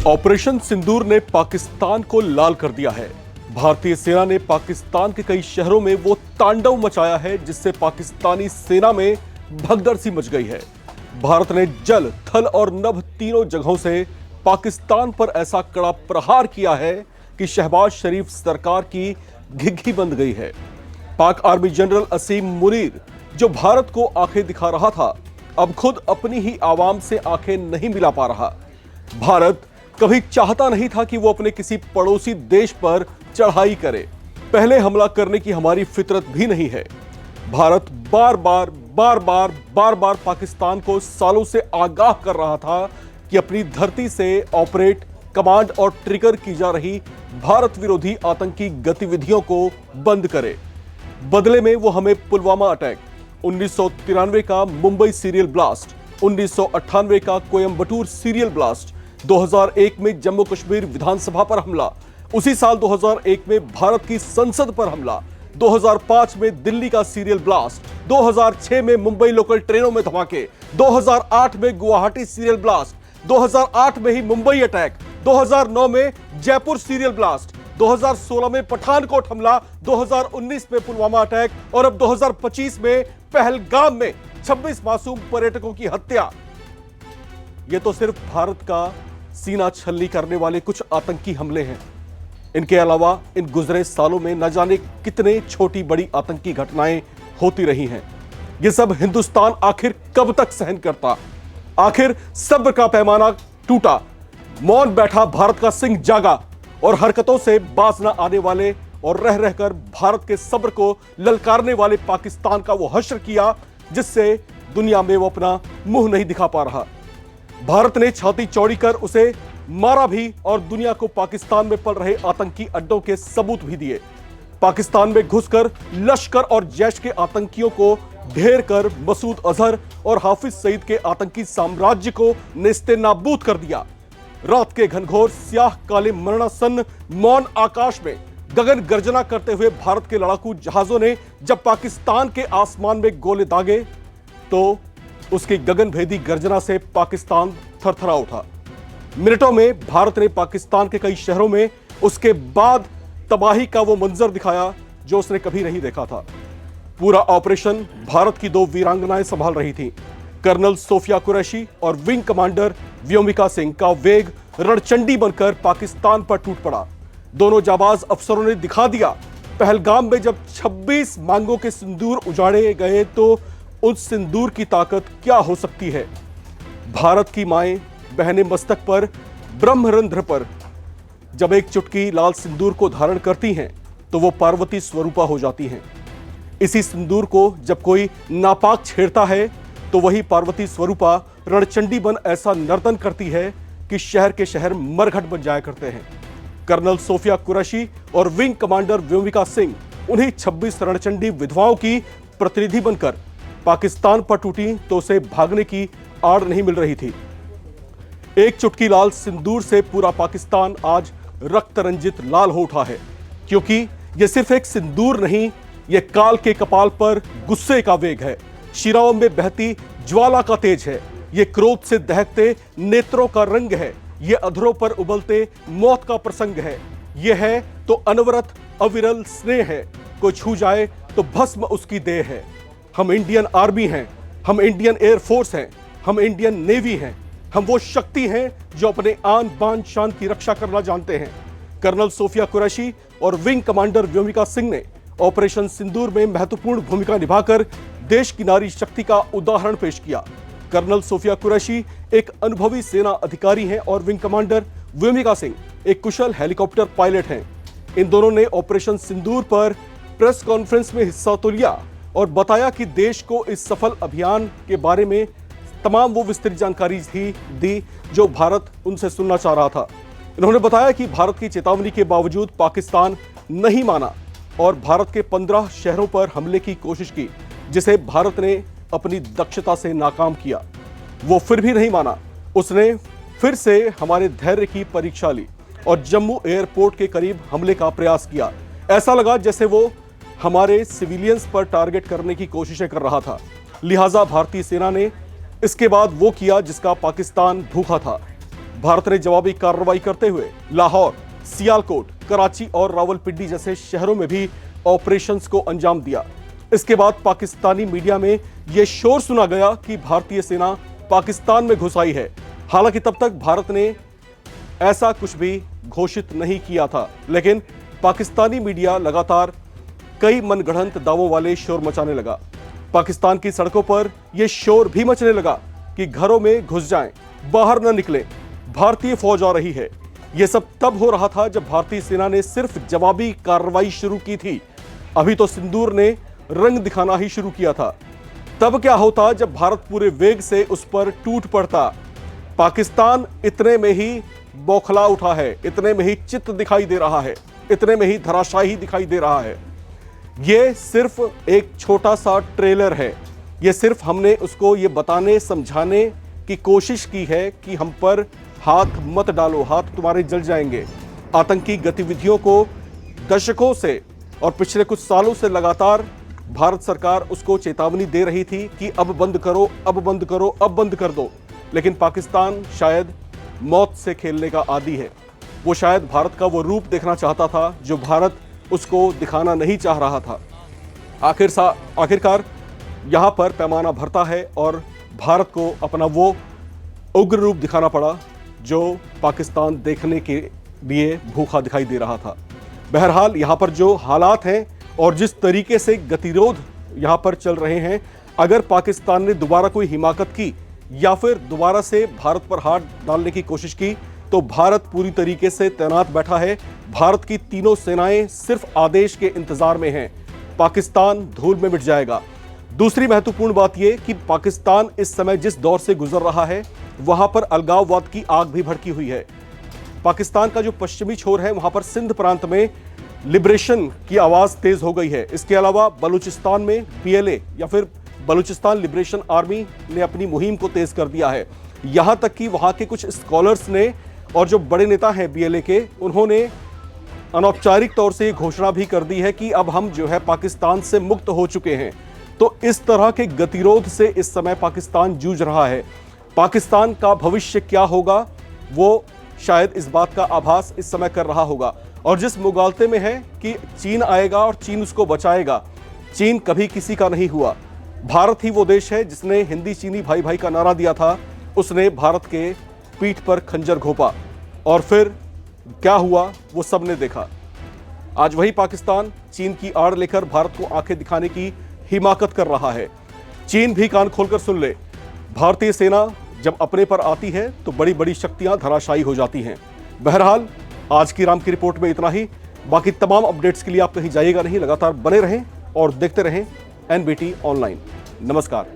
Operation सिंदूर ने पाकिस्तान को लाल कर दिया है। भारतीय सेना ने पाकिस्तान के कई शहरों में वो तांडव मचाया है जिससे पाकिस्तानी सेना में भगदड़ सी मच गई है। भारत ने जल, थल और नभ तीनों जगहों से पाकिस्तान पर ऐसा कड़ा प्रहार किया है कि शहबाज शरीफ सरकार की घिघी बंद गई है। पाक आर्मी जनरल असीम मुनीर, जो भारत को आंखें दिखा रहा था, अब खुद अपनी ही आवाम से आंखें नहीं मिला पा रहा। भारत कभी चाहता नहीं था कि वो अपने किसी पड़ोसी देश पर चढ़ाई करे। पहले हमला करने की हमारी फितरत भी नहीं है। भारत बार बार पाकिस्तान को सालों से आगाह कर रहा था कि अपनी धरती से ऑपरेट, कमांड और ट्रिगर की जा रही भारत विरोधी आतंकी गतिविधियों को बंद करे। बदले में वो हमें पुलवामा अटैक, 1993 का मुंबई सीरियल ब्लास्ट, 1998 का कोयंबटूर सीरियल ब्लास्ट, 2001 में जम्मू कश्मीर विधानसभा पर हमला, उसी साल 2001 में भारत की संसद पर हमला, 2005 में दिल्ली का सीरियल ब्लास्ट, 2006 में मुंबई लोकल ट्रेनों में धमाके, 2008 में गुवाहाटी सीरियल ब्लास्ट, 2008 में ही मुंबई अटैक, 2009 में जयपुर सीरियल ब्लास्ट, 2016 में पठानकोट हमला, 2019 में पुलवामा अटैक और अब 2025 में पहलगाम में 26 मासूम पर्यटकों की हत्या। यह तो सिर्फ भारत का सीना छलनी करने वाले कुछ आतंकी हमले हैं। इनके अलावा इन गुजरे सालों में न जाने कितने छोटी बड़ी आतंकी घटनाएं होती रही हैं। यह सब हिंदुस्तान आखिर कब तक सहन करता? आखिर सब्र का पैमाना टूटा, मौन बैठा भारत का सिंह जागा और हरकतों से बाज न आने वाले और रह रहकर भारत के सब्र को ललकारने वाले पाकिस्तान का वो हश्र किया जिससे दुनिया में वो अपना मुंह नहीं दिखा पा रहा। भारत ने छाती चौड़ी कर उसे मारा भी और दुनिया को पाकिस्तान में पल रहे आतंकी अड्डों के सबूत भी दिए। पाकिस्तान में घुसकर लश्कर और जैश के आतंकियों को ढेर कर मसूद अजहर और हाफिज सईद के आतंकी साम्राज्य को नेस्ते-नाबूद कर दिया। रात के घनघोर स्याह काले मरणासन्न मौन आकाश में गगन गर्जना करते हुए भारत के लड़ाकू जहाजों ने जब पाकिस्तान के आसमान में गोले दागे तो उसकी गगनभेदी गर्जना से पाकिस्तान थरथरा उठा। मिनटों में भारत ने पाकिस्तान के कई शहरों में उसके बाद तबाही का वो मंजर दिखाया जो उसने कभी नहीं देखा था। पूरा ऑपरेशन भारत की दो वीरांगनाएं संभाल रही थीं। कर्नल सोफिया कुरैशी और विंग कमांडर व्योमिका सिंह का वेग रणचंडी बनकर पाकिस्तान पर टूट पड़ा। दोनों जाबाज अफसरों ने दिखा दिया, पहलगाम में जब 26 मांगों के सिंदूर उजाड़े गए तो उस सिंदूर की ताकत क्या हो सकती है। भारत की माएं बहनें मस्तक पर, ब्रह्मरंध्र पर जब एक चुटकी लाल सिंदूर को धारण करती हैं तो वो पार्वती स्वरूपा हो जाती हैं। इसी सिंदूर को जब कोई नापाक छेड़ता है तो वही पार्वती स्वरूपा रणचंडी बन ऐसा नर्तन करती है कि शहर के शहर मरघट बन जाया करते हैं। कर्नल सोफिया कुरैशी और विंग कमांडर व्योमिका सिंह उन्हीं 26 रणचंडी विधवाओं की प्रतिनिधि बनकर पाकिस्तान पर टूटी तो उसे भागने की आड़ नहीं मिल रही थी। एक चुटकी लाल सिंदूर से पूरा पाकिस्तान आज रक्त रंजित लाल हो उठा है, क्योंकि यह सिर्फ एक सिंदूर नहीं, यह काल के कपाल पर गुस्से का वेग है, शिराओं में बहती ज्वाला का तेज है, यह क्रोध से दहकते नेत्रों का रंग है, यह अधरों पर उबलते मौत का प्रसंग है। यह है तो अनवरत अविरल स्नेह है, कोई छू जाए तो भस्म उसकी देह है। हम इंडियन आर्मी हैं, हम इंडियन एयरफोर्स हैं, हम इंडियन नेवी हैं, हम वो शक्ति हैं जो अपने आन बान शान की रक्षा करना जानते हैं। कर्नल सोफिया कुरैशी और विंग कमांडर व्योमिका सिंह ने ऑपरेशन सिंदूर में महत्वपूर्ण भूमिका निभाकर देश की नारी शक्ति का उदाहरण पेश किया। कर्नल सोफिया कुरैशी एक अनुभवी सेना अधिकारी हैं और विंग कमांडर व्योमिका सिंह एक कुशल हेलीकॉप्टर पायलट हैं। इन दोनों ने ऑपरेशन सिंदूर पर प्रेस कॉन्फ्रेंस में हिस्सा तो लिया और बताया कि देश को इस सफल अभियान के बारे में तमाम वो विस्तृत जानकारी दी जो भारत उनसे सुनना चाह रहा था। इन्होंने बताया कि भारत की चेतावनी के बावजूद पाकिस्तान नहीं माना और भारत के 15 शहरों पर हमले की कोशिश की, जिसे भारत ने अपनी दक्षता से नाकाम किया। वो फिर भी नहीं माना। उसने फिर से हमारे धैर्य की परीक्षा ली और जम्मू एयरपोर्ट के करीब हमले का प्रयास किया। ऐसा लगा जैसे वो हमारे सिविलियंस पर टारगेट करने की कोशिशें कर रहा था। लिहाजा भारतीय सेना ने इसके बाद वो किया जिसका पाकिस्तान भूखा था। भारत ने जवाबी कार्रवाई करते हुए लाहौर, सियालकोट, कराची और रावलपिंडी जैसे शहरों में भी ऑपरेशंस को अंजाम दिया। इसके बाद पाकिस्तानी मीडिया में यह शोर सुना गया कि भारतीय सेना पाकिस्तान में घुस आई है। हालांकि तब तक भारत ने ऐसा कुछ भी घोषित नहीं किया था, लेकिन पाकिस्तानी मीडिया लगातार कई मनगढ़ंत दावों वाले शोर मचाने लगा। पाकिस्तान की सड़कों पर यह शोर भी मचने लगा कि घरों में घुस जाएं, बाहर न निकलें, भारतीय फौज आ रही है। यह सब तब हो रहा था जब भारतीय सेना ने सिर्फ जवाबी कार्रवाई शुरू की थी। अभी तो सिंदूर ने रंग दिखाना ही शुरू किया था। तब क्या होता जब भारत पूरे वेग से उस पर टूट पड़ता। पाकिस्तान इतने में ही बौखला उठा है, इतने में ही चित्त दिखाई दे रहा है, इतने में ही धराशायी दिखाई दे रहा है। यह सिर्फ एक छोटा सा ट्रेलर है। यह सिर्फ हमने उसको ये बताने समझाने की कोशिश की है कि हम पर हाथ मत डालो, हाथ तुम्हारे जल जाएंगे। आतंकी गतिविधियों को दशकों से और पिछले कुछ सालों से लगातार भारत सरकार उसको चेतावनी दे रही थी कि अब बंद करो, अब बंद करो, अब बंद कर दो। लेकिन पाकिस्तान शायद मौत से खेलने का आदी है। वो शायद भारत का वो रूप देखना चाहता था जो भारत उसको दिखाना नहीं चाह रहा था। आखिरकार यहाँ पर पैमाना भरता है और भारत को अपना वो उग्र रूप दिखाना पड़ा जो पाकिस्तान देखने के लिए भूखा दिखाई दे रहा था। बहरहाल यहाँ पर जो हालात हैं और जिस तरीके से गतिरोध यहाँ पर चल रहे हैं, अगर पाकिस्तान ने दोबारा कोई हिमाकत की या फिर दोबारा से भारत पर हाथ डालने की कोशिश की तो भारत पूरी तरीके से तैनात बैठा है। भारत की तीनों सेनाएं सिर्फ आदेश के इंतजार में हैं। पाकिस्तान धूल में मिट जाएगा। दूसरी महत्वपूर्ण बात यह कि पाकिस्तान इस समय जिस दौर से गुजर रहा है वहां पर अलगाववाद की आग भी भड़की हुई है। पाकिस्तान का जो पश्चिमी छोर है वहां पर सिंध प्रांत में लिबरेशन की आवाज तेज हो गई है। इसके अलावा बलूचिस्तान में BLA या फिर बलूचिस्तान लिबरेशन आर्मी ने अपनी मुहिम को तेज कर दिया है। यहां तक कि वहां के कुछ स्कॉलर्स ने और जो बड़े नेता हैं BLA के, उन्होंने अनौपचारिक तौर से घोषणा भी कर दी है कि अब हम जो है पाकिस्तान से मुक्त हो चुके हैं। तो इस तरह के गतिरोध से इस समय पाकिस्तान जूझ रहा है। पाकिस्तान का भविष्य क्या होगा वो शायद इस बात का आभास इस समय कर रहा होगा। और जिस मुगालते में है कि चीन आएगा और चीन उसको बचाएगा, चीन कभी किसी का नहीं हुआ। भारत ही वो देश है जिसने हिंदी चीनी भाई भाई का नारा दिया था। उसने भारत के पीठ पर खंजर घोंपा और फिर क्या हुआ वो सबने देखा। आज वही पाकिस्तान चीन की आड़ लेकर भारत को आंखें दिखाने की हिमाकत कर रहा है। चीन भी कान खोलकर सुन ले, भारतीय सेना जब अपने पर आती है तो बड़ी बड़ी शक्तियां धराशायी हो जाती हैं। बहरहाल आज की राम की रिपोर्ट में इतना ही। बाकी तमाम अपडेट्स के लिए आप कहीं जाइएगा नहीं, लगातार बने रहें और देखते रहें NBT ऑनलाइन। नमस्कार।